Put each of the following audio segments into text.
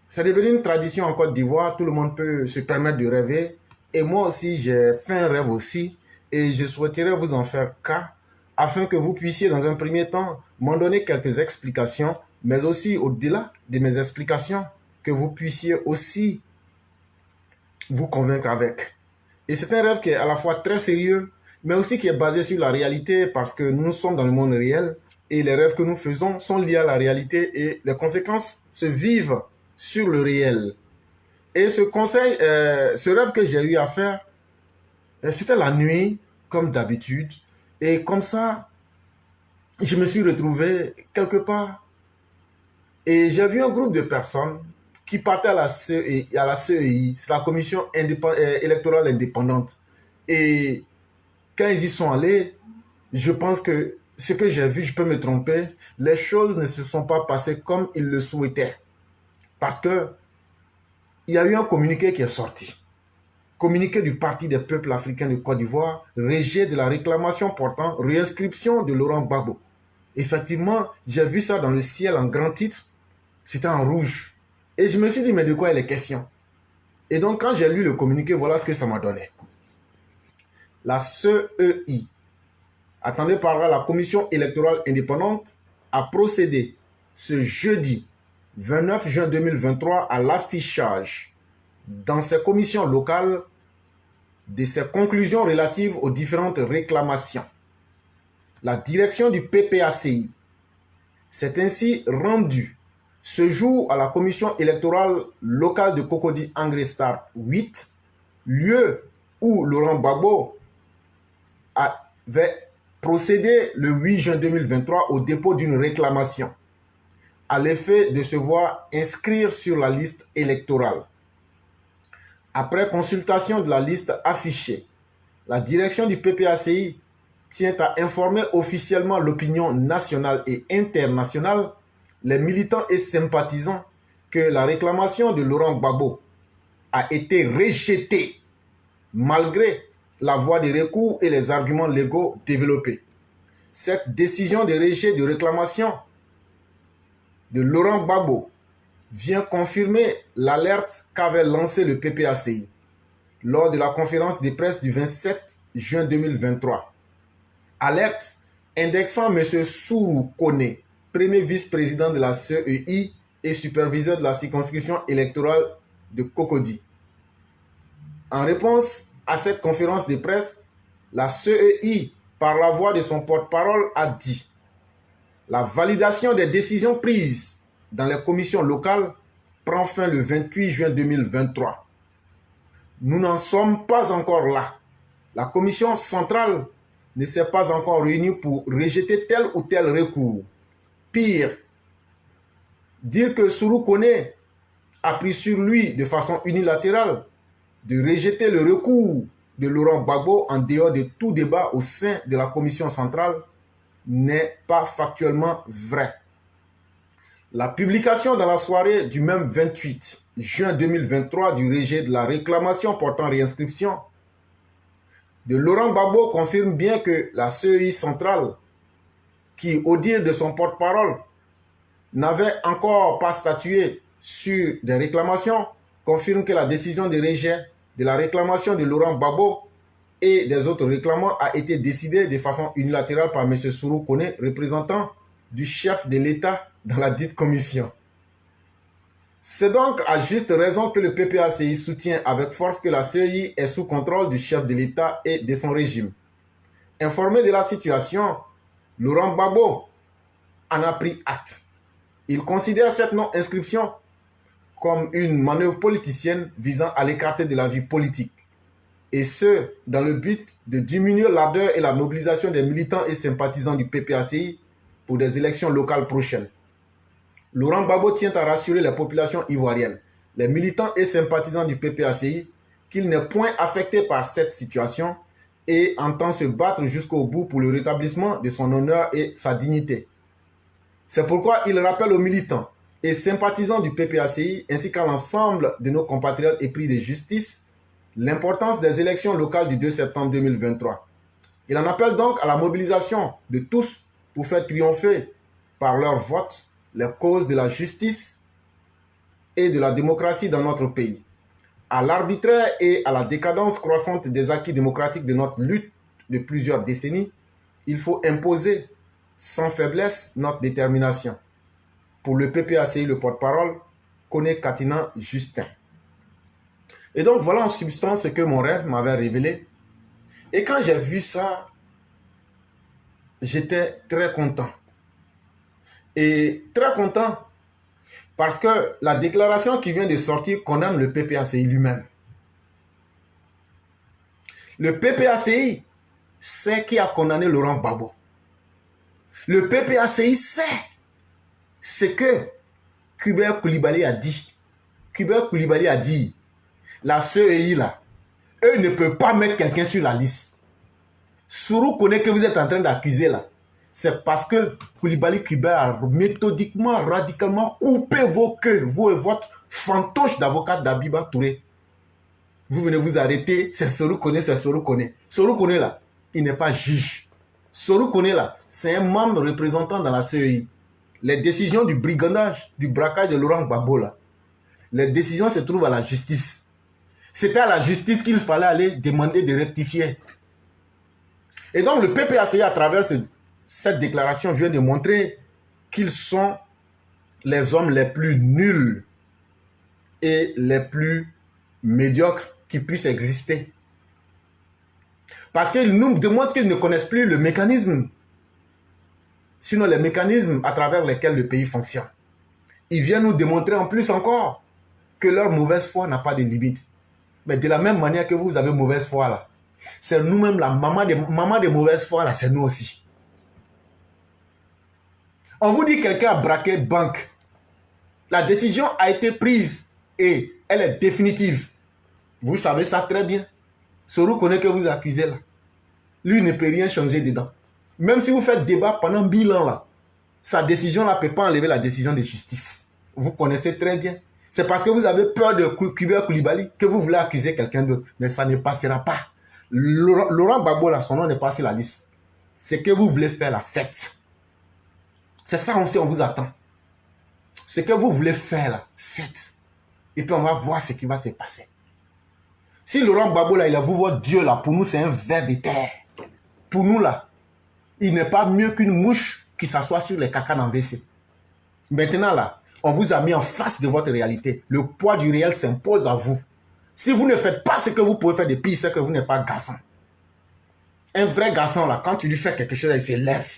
C'est devenu une tradition en Côte d'Ivoire, tout le monde peut se permettre de rêver. Et moi aussi, j'ai fait un rêve aussi, et je souhaiterais vous en faire cas, afin que vous puissiez, dans un premier temps, m'en donner quelques explications, mais aussi, au-delà de mes explications, que vous puissiez aussi vous convaincre avec. Et c'est un rêve qui est à la fois très sérieux, mais aussi qui est basé sur la réalité, parce que nous sommes dans le monde réel, et les rêves que nous faisons sont liés à la réalité, et les conséquences se vivent sur le réel. Et ce rêve que j'ai eu à faire, c'était la nuit, comme d'habitude. Et comme ça, je me suis retrouvé quelque part. Et j'ai vu un groupe de personnes qui partaient à la CEI, c'est la Commission électorale indépendante. Et quand ils y sont allés, je pense que ce que j'ai vu, je peux me tromper, les choses ne se sont pas passées comme ils le souhaitaient. Parce que il y a eu un communiqué qui est sorti. Communiqué du Parti des peuples africains de Côte d'Ivoire, rejet de la réclamation portant réinscription de Laurent Gbagbo. Effectivement, j'ai vu ça dans le ciel en grand titre, c'était en rouge. Et je me suis dit, mais de quoi il est question? Et donc, quand j'ai lu le communiqué, voilà ce que ça m'a donné. La CEI, attendue par la Commission électorale indépendante, a procédé ce jeudi 29 juin 2023 à l'affichage dans ses commissions locales de ses conclusions relatives aux différentes réclamations. La direction du PPACI s'est ainsi rendue ce jour à la commission électorale locale de Cocody Angrestad 8, lieu où Laurent Gbagbo avait procédé le 8 juin 2023 au dépôt d'une réclamation à l'effet de se voir inscrire sur la liste électorale. Après consultation de la liste affichée, la direction du PPACI tient à informer officiellement l'opinion nationale et internationale, les militants et sympathisants, que la réclamation de Laurent Gbagbo a été rejetée malgré la voie des recours et les arguments légaux développés. Cette décision de rejet de réclamation de Laurent Gbagbo vient confirmer l'alerte qu'avait lancée le PPACI lors de la conférence de presse du 27 juin 2023. Alerte indexant M. Sourou Kone, premier vice-président de la CEI et superviseur de la circonscription électorale de Cocody. En réponse à cette conférence de presse, la CEI, par la voix de son porte-parole, a dit: la validation des décisions prises dans les commissions locales prend fin le 28 juin 2023. Nous n'en sommes pas encore là. La commission centrale ne s'est pas encore réunie pour rejeter tel ou tel recours. Pire, dire que Sourou Kone a pris sur lui de façon unilatérale de rejeter le recours de Laurent Gbagbo en dehors de tout débat au sein de la commission centrale n'est pas factuellement vrai. La publication dans la soirée du même 28 juin 2023 du rejet de la réclamation portant réinscription de Laurent Gbagbo confirme bien que la CEI centrale, qui, au dire de son porte-parole, n'avait encore pas statué sur des réclamations, confirme que la décision de rejet de la réclamation de Laurent Gbagbo et des autres réclamants a été décidée de façon unilatérale par M. Sourou Kone, représentant du chef de l'État dans la dite commission. C'est donc à juste raison que le PPACI soutient avec force que la CEI est sous contrôle du chef de l'État et de son régime. Informé de la situation, Laurent Gbagbo en a pris acte. Il considère cette non-inscription comme une manœuvre politicienne visant à l'écarter de la vie politique. Et ce, dans le but de diminuer l'ardeur et la mobilisation des militants et sympathisants du PPACI pour des élections locales prochaines. Laurent Gbagbo tient à rassurer les populations ivoiriennes, les militants et sympathisants du PPACI, qu'il n'est point affecté par cette situation et entend se battre jusqu'au bout pour le rétablissement de son honneur et sa dignité. C'est pourquoi il rappelle aux militants et sympathisants du PPACI ainsi qu'à l'ensemble de nos compatriotes épris de justice l'importance des élections locales du 2 septembre 2023. Il en appelle donc à la mobilisation de tous pour faire triompher par leur vote les causes de la justice et de la démocratie dans notre pays, à l'arbitraire et à la décadence croissante des acquis démocratiques de notre lutte de plusieurs décennies, il faut imposer sans faiblesse notre détermination. Pour le PPACI, le porte-parole, connaît Katina Justin. Et donc voilà en substance ce que mon rêve m'avait révélé. Et quand j'ai vu ça, j'étais très content. Et très content parce que la déclaration qui vient de sortir condamne le PPACI lui-même. Le PPACI sait qui a condamné Laurent Gbagbo. Le PPACI sait ce que Kubert Koulibaly a dit. Kubert Koulibaly a dit, la CEI là, eux ne peuvent pas mettre quelqu'un sur la liste. Sourou connaît que vous êtes en train d'accuser là. C'est parce que Koulibaly Kubert a méthodiquement, radicalement coupé vos queues, vous et votre fantoche d'avocat d'Abiba Touré. Vous venez vous arrêter, c'est Sourou connaît, c'est Sourou connaît. Sourou connaît là, il n'est pas juge. Sourou connaît là, c'est un membre représentant dans la CEI. Les décisions du brigandage, du braquage de Laurent Gbagbo là, les décisions se trouvent à la justice. C'était à la justice qu'il fallait aller demander de rectifier. Et donc le PPACI, à travers cette déclaration, vient de montrer qu'ils sont les hommes les plus nuls et les plus médiocres qui puissent exister. Parce qu'ils nous démontrent qu'ils ne connaissent plus le mécanisme, sinon les mécanismes à travers lesquels le pays fonctionne. Ils viennent nous démontrer en plus encore que leur mauvaise foi n'a pas de limite. Mais de la même manière que vous avez mauvaise foi là, c'est nous-mêmes la maman de mauvaise foi là, c'est nous aussi. On vous dit que quelqu'un a braqué banque. La décision a été prise et elle est définitive. Vous savez ça très bien. Sourou connaît que vous accusez là. Lui ne peut rien changer dedans. Même si vous faites débat pendant 1000 ans là, sa décision là ne peut pas enlever la décision de justice. Vous connaissez très bien. C'est parce que vous avez peur de Kubert Koulibaly que vous voulez accuser quelqu'un d'autre. Mais ça ne passera pas. Laurent Gbagbo là, son nom n'est pas sur la liste. C'est que vous voulez faire la fête. C'est ça aussi, on vous attend. Ce que vous voulez faire là, faites. Et puis on va voir ce qui va se passer. Si Laurent Gbagbo là, il a vu votre Dieu là, pour nous c'est un ver de terre. Pour nous là, il n'est pas mieux qu'une mouche qui s'assoit sur les caca dans WC. Maintenant là, on vous a mis en face de votre réalité. Le poids du réel s'impose à vous. Si vous ne faites pas ce que vous pouvez faire de pire, c'est que vous n'êtes pas garçon. Un vrai garçon là, quand tu lui fais quelque chose, il se lève.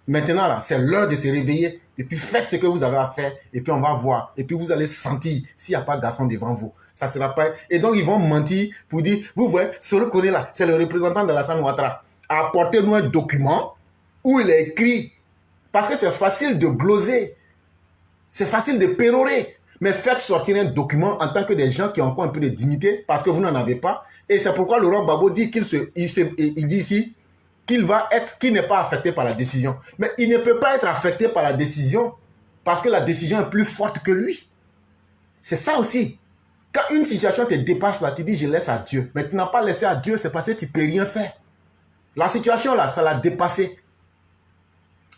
Maintenant là, c'est l'heure de se réveiller. Et puis faites ce que vous avez à faire. Et puis on va voir. Et puis vous allez sentir s'il n'y a pas de garçon devant vous. Ça sera pas... Et donc ils vont mentir pour dire, vous voyez, Sourou Kone là, c'est le représentant de Alassane Ouattara. Apportez-nous un document où il est écrit. Parce que c'est facile de gloser. C'est facile de pérorer. Mais faites sortir un document en tant que des gens qui ont encore un peu de dignité parce que vous n'en avez pas. Et c'est pourquoi Laurent Gbagbo dit qu'il dit ici qu'il n'est pas affecté par la décision. Mais il ne peut pas être affecté par la décision parce que la décision est plus forte que lui. C'est ça aussi. Quand une situation te dépasse là, tu dis je laisse à Dieu. Mais tu n'as pas laissé à Dieu, c'est parce que tu ne peux rien faire. La situation là, ça l'a dépassé.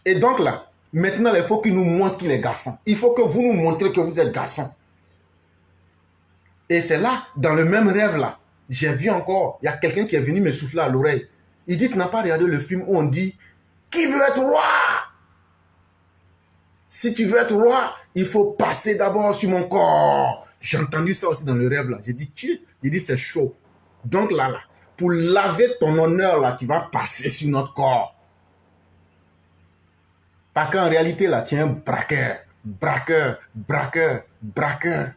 Et donc là, maintenant, il faut qu'il nous montre qu'il est garçon. Il faut que vous nous montrez que vous êtes garçon. Et c'est là, dans le même rêve là, j'ai vu encore, il y a quelqu'un qui est venu me souffler à l'oreille. Il dit, tu n'as pas regardé le film où on dit, qui veut être roi? Si tu veux être roi, il faut passer d'abord sur mon corps. J'ai entendu ça aussi dans le rêve là. J'ai dit, c'est chaud. Donc là, pour laver ton honneur là, tu vas passer sur notre corps. Parce qu'en réalité, là, tu es un braqueur. Braqueur, braqueur, braqueur.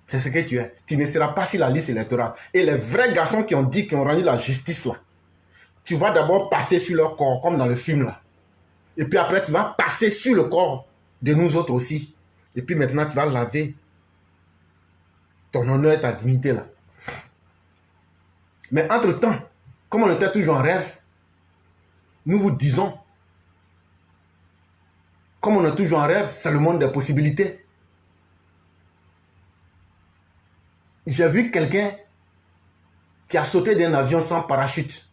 C'est ce que tu es. Tu ne seras pas sur la liste électorale. Et les vrais garçons qui ont dit, qui ont rendu la justice, là, tu vas d'abord passer sur leur corps, comme dans le film, là. Et puis après, tu vas passer sur le corps de nous autres aussi. Et puis maintenant, tu vas laver ton honneur et ta dignité, là. Mais entre-temps, comme on était toujours en rêve, nous vous disons, comme on est toujours en rêve, c'est le monde des possibilités. J'ai vu quelqu'un qui a sauté d'un avion sans parachute.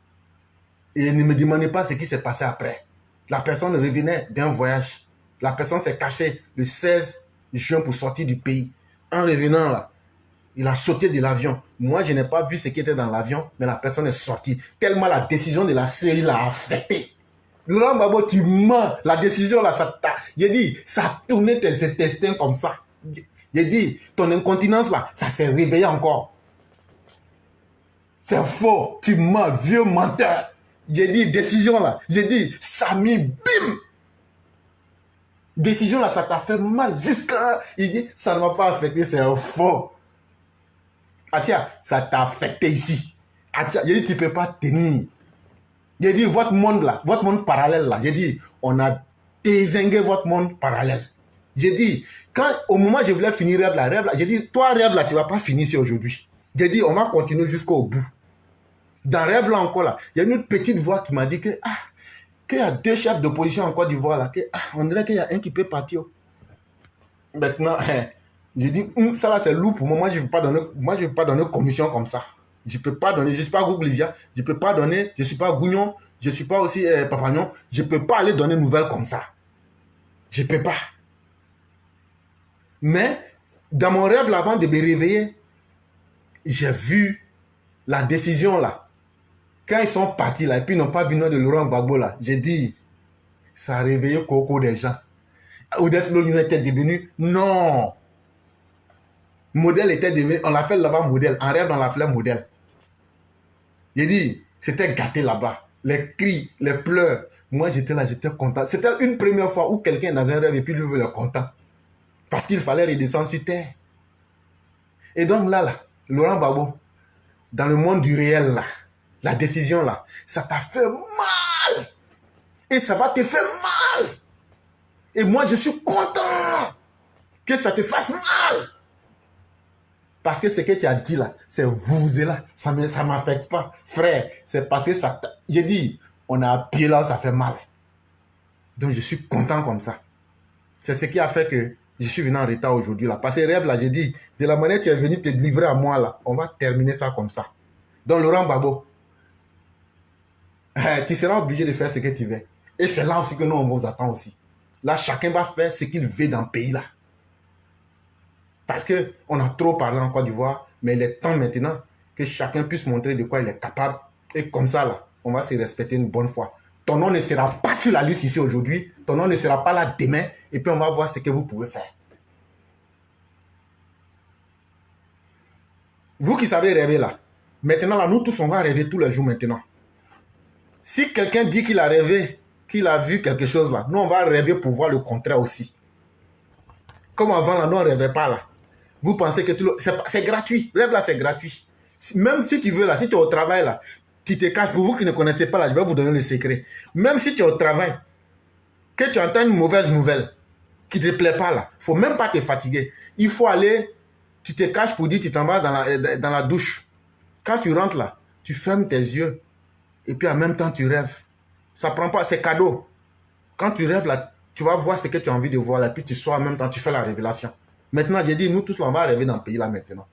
Et ne me demandez pas ce qui s'est passé après. La personne revenait d'un voyage. La personne s'est cachée le 16 juin pour sortir du pays. En revenant là, il a sauté de l'avion. Moi, je n'ai pas vu ce qui était dans l'avion, mais la personne est sortie. Tellement la décision de la série l'a affecté. Laurent Gbagbo, tu mens. La décision là, ça t'a... J'ai dit, ça a tourné tes intestins comme ça. J'ai dit, ton incontinence là, ça s'est réveillé encore. C'est faux. Tu mens, vieux menteur. J'ai dit, décision là. J'ai dit, Samy, bim. Décision là, ça t'a fait mal jusqu'à... Il dit, ça ne m'a pas affecté, c'est un faux. Ah tiens, ça t'a affecté ici. Ah tiens, j'ai dit, tu ne peux pas tenir. J'ai dit, votre monde là, votre monde parallèle là, j'ai dit, on a dézingué votre monde parallèle. J'ai dit, quand au moment où je voulais finir rêve là, j'ai dit, toi rêve là, tu ne vas pas finir ici aujourd'hui. J'ai dit, on va continuer jusqu'au bout. Dans rêve là encore là, il y a une petite voix qui m'a dit que, qu'il y a 2 chefs d'opposition en Côte d'Ivoire là, que, on dirait qu'il y a un qui peut partir. Maintenant, j'ai dit, ça là c'est lourd pour moi, moi je ne vais pas donner commission comme ça. Je ne peux pas donner, je ne suis pas Gouglésia, je ne peux pas donner, je ne suis pas Gougnon, je ne suis pas aussi Papagnon, je ne peux pas aller donner nouvelles comme ça. Je ne peux pas. Mais, dans mon rêve là, avant de me réveiller, j'ai vu la décision là. Quand ils sont partis là, et puis ils n'ont pas vu le nom de Laurent Gbagbo là, j'ai dit, ça a réveillé Coco des gens. Ou d'être l'Union était devenu, non. Modèle était devenu, on l'appelle là-bas modèle. En rêve, on l'appelait modèle. J'ai dit, c'était gâté là-bas. Les cris, les pleurs. Moi, j'étais là, j'étais content. C'était une première fois où quelqu'un est dans un rêve et puis lui veut le content. Parce qu'il fallait redescendre sur terre. Et donc là, Laurent Gbagbo, dans le monde du réel là, la décision là, ça t'a fait mal. Et ça va te faire mal. Et moi, je suis content que ça te fasse mal. Parce que ce que tu as dit là, c'est vous et là, ça ne m'affecte pas. Frère, c'est parce que ça... J'ai dit, on a appuyé là où ça fait mal. Donc je suis content comme ça. C'est ce qui a fait que je suis venu en retard aujourd'hui là. Parce que rêve là, j'ai dit, de la manière que tu es venu te livrer à moi là, on va terminer ça comme ça. Donc Laurent Gbagbo, tu seras obligé de faire ce que tu veux. Et c'est là aussi que nous, on vous attend aussi. Là, chacun va faire ce qu'il veut dans le pays là. Parce qu'on a trop parlé en Côte d'Ivoire, mais il est temps maintenant que chacun puisse montrer de quoi il est capable. Et comme ça, là, on va se respecter une bonne fois. Ton nom ne sera pas sur la liste ici aujourd'hui, ton nom ne sera pas là demain, et puis on va voir ce que vous pouvez faire. Vous qui savez rêver là, maintenant là, nous tous, on va rêver tous les jours maintenant. Si quelqu'un dit qu'il a rêvé, qu'il a vu quelque chose là, nous on va rêver pour voir le contraire aussi. Comme avant là, nous on ne rêvait pas là. Vous pensez que c'est gratuit. Rêve là, c'est gratuit. Même si tu veux là, si tu es au travail là, tu te caches. Pour vous qui ne connaissez pas là, je vais vous donner le secret. Même si tu es au travail, que tu entends une mauvaise nouvelle qui ne te plaît pas là, il ne faut même pas te fatiguer. Il faut aller, tu te caches pour dire tu t'en vas dans la douche. Quand tu rentres là, tu fermes tes yeux et puis en même temps tu rêves. Ça ne prend pas, c'est cadeau. Quand tu rêves là, tu vas voir ce que tu as envie de voir là, puis tu sors en même temps, tu fais la révélation. Maintenant, j'ai dit, nous tous, là, on va rêver dans le pays là maintenant.